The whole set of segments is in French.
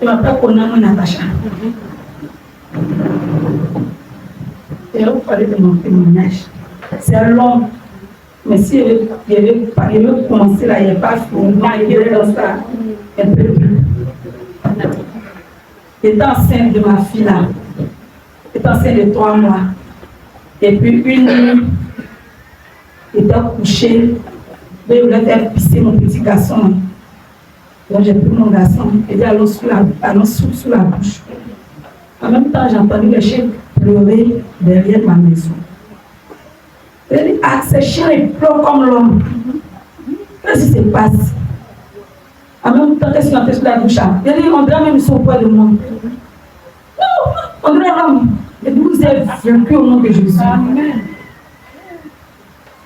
Il m'appelle Konamo Natacha. Et on parlait de mon témoignage. C'est long. Mais si il avait commencé là, il n'y a pas fini. Il est dans ça. Un peu plus. J'étais enceinte de ma fille là. J'étais enceinte de 3 mois. Et puis une nuit, j'étais couchée. Je voulais faire pisser mon petit garçon. Donc j'ai pris mon garçon et j'ai allé sous la bouche. En même temps, j'ai entendu les chiens pleurer derrière ma maison. J'ai dit, ah, ces chiens, ils pleurent comme l'homme. Qu'est-ce qui se passe? En même temps, qu'est-ce qu'ils ont sous la bouche? J'ai dit, on dirait même ils sont auprès de moi. Non, on dirait l'homme. Et vous êtes vaincu au nom de Jésus.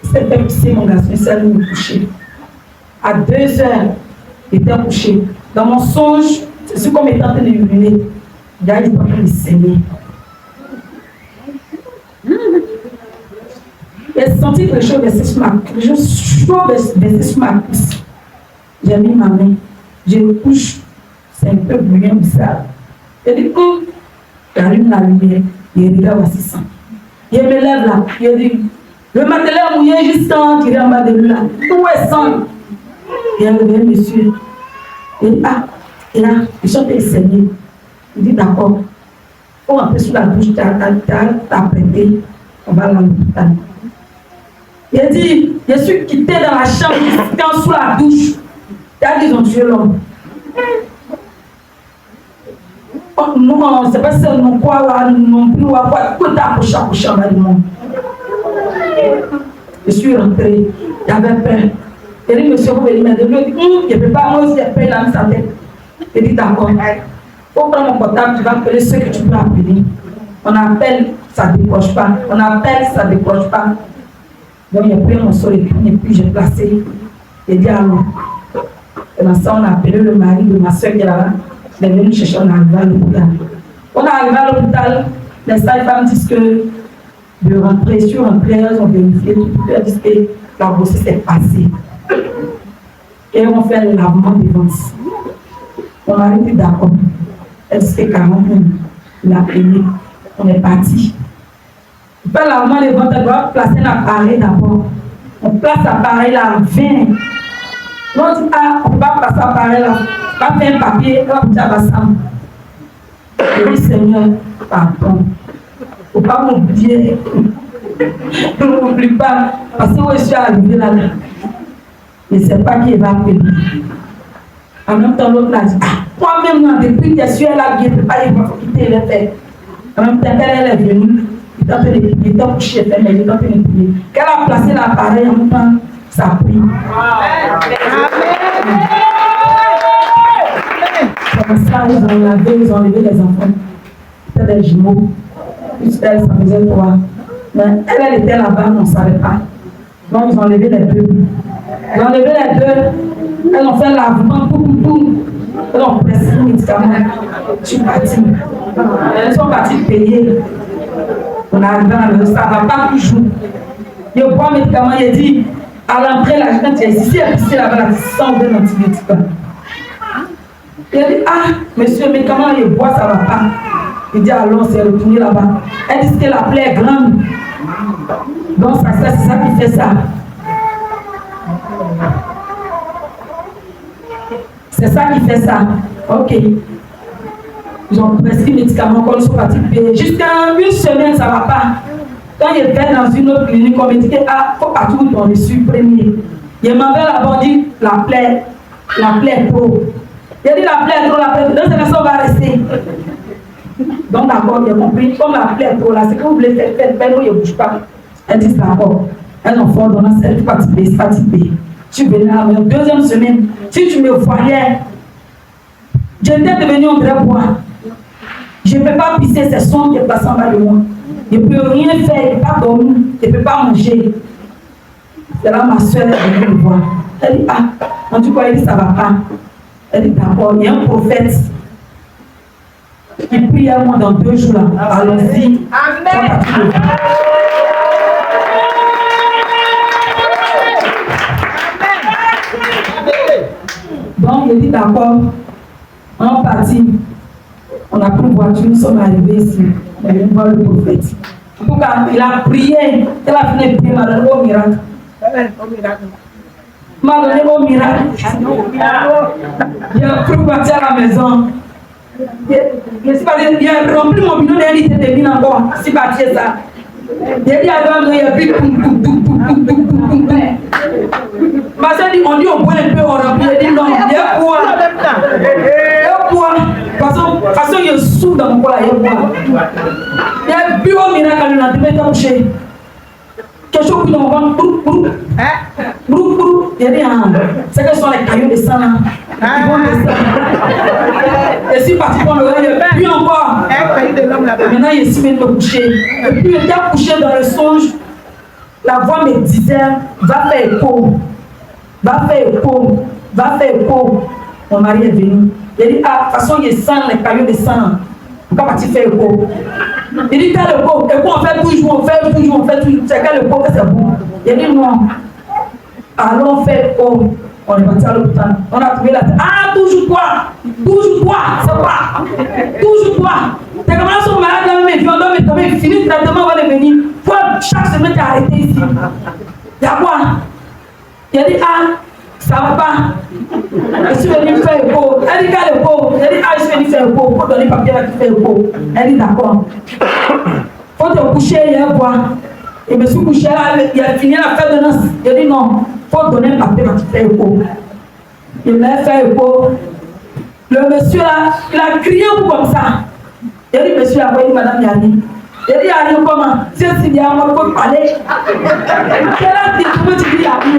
C'était pisser mon garçon, il s'est allé me coucher. À 2 heures, il était couché. Dans mon songe, c'est comme il était en train de uriner. Il était en train de saigner. J'ai senti quelque chose verser sur ma cuisse. J'ai mis ma main. Je me couche. C'est un peu bruyant, bizarre. J'ai dit, j'allume la lumière. Il regarde, voici ça. Il me lève là. Il dit, le matelas mouillé juste quand il est en bas de lui là. Tout est sang. Il a levé monsieur. Il dit, ah, et là, je suis en train de saigner. Il dit, d'accord. Il faut rentrer sous la douche, t'as prêté. On va à l'hôpital. Il a dit, je suis quitté dans la chambre, quand sous la douche. Il a dit, ils ont tué l'homme. Oh non, c'est pas ça, non quoi, non plus, quoi, tout à coucher en bas du monde. Je suis rentré, j'avais peur. Il dit, monsieur, vous venez m'aider. Je dis, je ne peux pas, moi aussi, j'ai peur dans sa tête. Il dit, d'accord. Il faut prendre mon portable, tu vas appeler ceux que tu peux appeler. On appelle, ça ne décroche pas. On appelle, ça ne décroche pas. Donc, j'ai pris mon solitude et puis j'ai placé. J'ai dit allô. Et dans ça, on a appelé le mari de ma soeur qui est là-bas. Il est venu chercher, on est arrivé à l'hôpital. On est arrivé à l'hôpital, les sages-femmes disent que de rentrer sur rentrer, elles ont vérifié tout. Elles disent que la grossesse est passée. Et on fait le lavement des ventres. On a été d'accord. Elle dit que 40 minutes. Il a payé. On est parti. On fait lavement des ventres, on doit placer l'appareil d'abord. On place l'appareil là en 20. On dit, ah, on ne peut pas passer l'appareil là. On va faire un papier, on va dire à Bassam. Je dis, Seigneur, pardon. Il ne faut pas m'oublier. Je ne m'oublie pas. Parce que je suis arrivé là. Je ne sais pas qui va payer. En même temps, l'autre a dit, ah, moi-même, depuis que je suis là, je ne peux pas y quitter les faits. En même temps, elle est venue. Il était couché, mais il était en train de prier. Qu'elle a placé l'appareil en même temps, ça prie. Comme ça, ils ont enlevé les enfants. C'était des jumeaux. Puis elle, ça faisait 3. Mais elle était là-bas, on ne savait pas. Donc, ils ont enlevé les 2. Ils ont enlevé les 2. Elles ont fait lavement, tout. Elles ont pressé le médicament. Je suis partie. Elles sont parties payer. On a arrivé à la ça ne va pas toujours. Je bois le médicament, il dit, à l'entrée, là, quand tu es ici, elle est là-bas, là, sans un antibiotique. Il a dit, ah, monsieur, le médicament, il boit, ça ne va pas. Il dit, allons, c'est retourné là-bas. Elle dit que la plaie est grande. Donc, c'est ça qui fait ça. C'est ça qui fait ça. Ok. Ils ont prescrit les médicaments quand ils sont partis payer. Jusqu'à 1 semaine, ça ne va pas. Quand il était dans une autre clinique, on me dit que ah, faut pas tout ton reçu premier. Il m'avait là-bas dit la plaie est trop. Il a dit la plaie est trop, dans cette façon, on va rester. Donc d'accord, il a compris. Comme la plaie est trop là, c'est que vous voulez faire, il ne bouge pas. Elle dit d'accord. Elles ont fait ordonnance, elle est fatiguée. Tu venais à la 2e semaine. Si tu me voyais, j'étais devenu un vrai bois. Je ne peux pas pisser ces sons qui passent en bas de moi. Je ne peux rien faire, je ne peux pas dormir, je ne peux pas manger. C'est là ma soeur est venue me voir. Elle dit, ah, quand tu crois, elle dit, ça ne va pas. Elle dit, d'accord, il y a un prophète qui prie à moi dans 2 jours là. Allons-y. Amen. Donc, il dit, d'accord. On est parti. On a pris une voiture, nous sommes arrivés ici. On est venu voir le prophète. En tout cas, il a prié. Il a fini de prier, il m'a donné au miracle. Il m'a donné au miracle. Il a pris une voiture à la maison. Il a rempli mon bidon d'un litre de mine encore. C'est parti ça. Il a dit à l'homme, il a pris ma soeur dit, on dit on boit un peu, on remplit. Il dit non, il y a quoi? De toute façon, il souffle dans mon corps, il y a quoi? Il y a bu au miracle à l'enlendemain, il a couché. Quelque chose qui nous vend, brou. Il a dit, c'est que ce sont les cailloux de sang là. Ils vont descendre. Et si parti pour le rêve, il n'y a plus encore. Maintenant, il est ici, il me coucher. Et puis, il était couché dans le songe. La voix me disait, va faire écho. Mon mari est venu. Il a dit, de toute façon, il est sang, les cailloux de sang. Pourquoi vas-tu faire écho? Il dit, quel écho? Écho, on fait toujours. C'est quel écho que c'est bon? Il a dit, non. Alors, on fait écho. On est parti à l'hôpital. On a trouvé la tête. Ah, toujours toi. C'est quoi? Toujours toi. Tes camarades sont malades, là, mais viens, mais t'as fini le traitement, on va venir. Faut chaque semaine t'arrêter ici. Il y a quoi? Il a dit, ça va pas. Je suis venu faire écho. Elle dit, quel écho? Elle dit, je suis venu faire écho. Faut donner papier là qui fait écho. Elle dit, d'accord. Faut te coucher hier, quoi. Et je me suis couché là, il a fini la fête de noces. Il a dit, non, faut donner un papier là qui fait écho. Il m'a fait écho. Le monsieur là, il a crié comme ça. Il a dit, monsieur, il a dit, madame Yanni. Il a dit, Yanni, comment? C'est si bien, on peut parler. Quelle a dit, comment tu dis Yanni?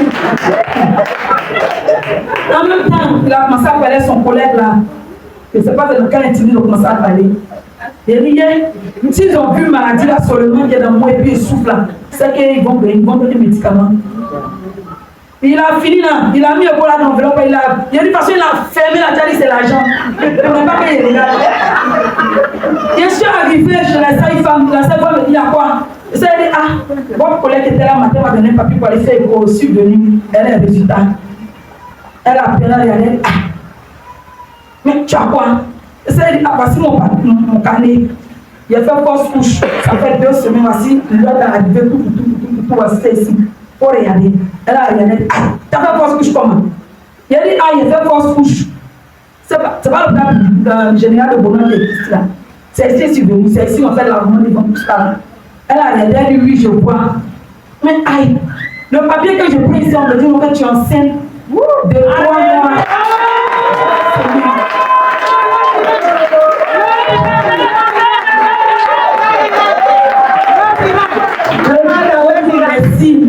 En même temps, il a commencé à parler son collègue là. Je ne sais pas dans quel intimidé il a commencé à parler. Il a dit, s'ils ont vu une maladie là sur le monde, il y a dans moi et puis ils soufflent là. C'est qu'ils vont donner des médicaments. Il a fini là, il a mis le bol dans l'enveloppe, il a dit de toute façon il a fermé la tête, c'est l'argent. Il n'a pas payé les gars. Je suis arrivé chez la sage-femme me dit, il y a quoi? Je lui ai dit, votre collègue était là matin, m'a donné un papier pour aller faire écho, subvenu, elle est le résultat. Elle a appelé, elle a dit, mais tu as quoi? Je lui ai dit, voici mon carnet. Il a fait fausse couche, ça fait 2 semaines, voici, il doit arriver, tout, voici, c'est ici. Pour regarder. Elle a regardé. T'as fait fausse couche comment? Il a dit, il a fait fausse couche. C'est pas le plan général de bonheur de Christ là. C'est ici subvenu, c'est ici on fait l'argument des ventes tout ça. Elle a regardé, elle dit, oui, je vois. Mais le papier que je prends ici, on me dit que tu es enceinte de 3 mois.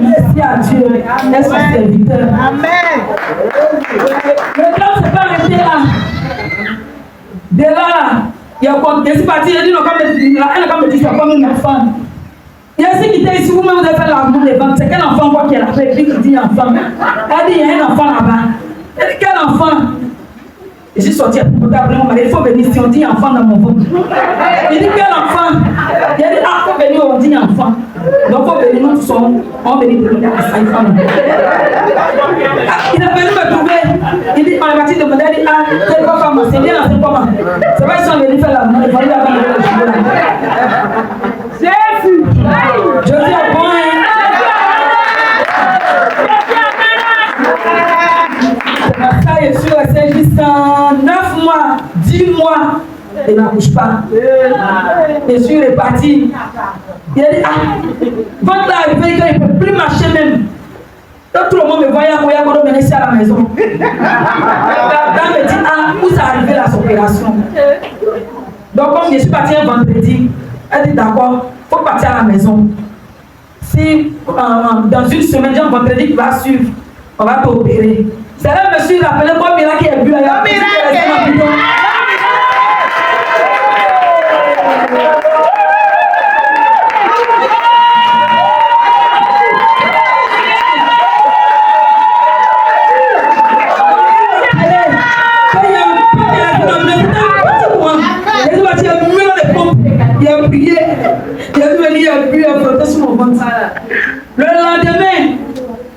Merci à Dieu, est son serviteur. Amen. Le temps ne s'est pas arrêté là. De là, je suis parti, il a dit, elle a comme dit, c'est comme une enfant. Il y a ceux qui étaient ici, vous-même, vous avez fait l'argument des ventes. C'est quel enfant quoi qu'elle a fait? Puis il dit enfant. Elle dit, il y a un enfant là-bas. Elle dit, quel enfant? Je suis sorti pour t'appeler mon mari, il faut venir si on dit enfant dans mon ventre. Il dit, quel enfant? Il a dit, il faut venir, on dit enfant. Donc, il faut venir, nous tous, on va venir demander à sa femme. Il a venu me trouver. Il dit, on est parti demander, il dit, c'est quoi femme? C'est bien, c'est comment? C'est vrai qu'ils sont venus faire la demande, il fallait avoir le cheveu. Jésus! Je dis à bon, je suis restée jusqu'à 9 mois, 10 mois, et n'accouche pas. Je suis reparti. Il a dit, votre là arrivé, il ne peut plus marcher même. Donc tout le monde me voyait, me laisser à la maison. La dame me dit, où ça arrivé la opération? Donc comme je suis parti un vendredi, elle dit, d'accord, il faut partir à la maison. Si dans une semaine, j'ai un vendredi qui va suivre, on va t'opérer. C'est là que je me suis rappelé comme miracle qui est bu. Il a prié, il a venu, il a bu, il a frotté sur mon ventre. Le lendemain,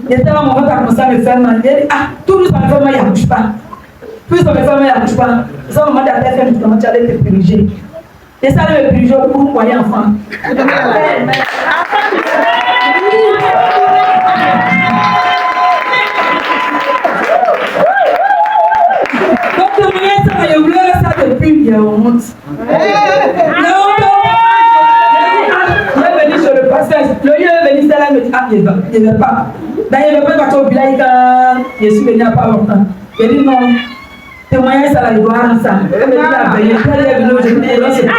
il était là, mon ventre a commencé à me faire mal. Il a dit, tout nous ça me fait mal, il ne bouge pas. Plus on me fait la couche pas. Ça me demande à faire un comment tu allais te puriger. Et ça me puriger pour vous croyez enfant. Donc le moyen ça je voulais ça depuis il y a honte. Il est venu sur le passage. Le lieu est venu ça là me dit ah il ne va pas. D'ailleurs il ne veut pas au village quand je suis venu à pas longtemps. Il dit non. Témoignage ça la gloire ça. Elle me dit la veille, elle est venue aujourd'hui, elle se merci.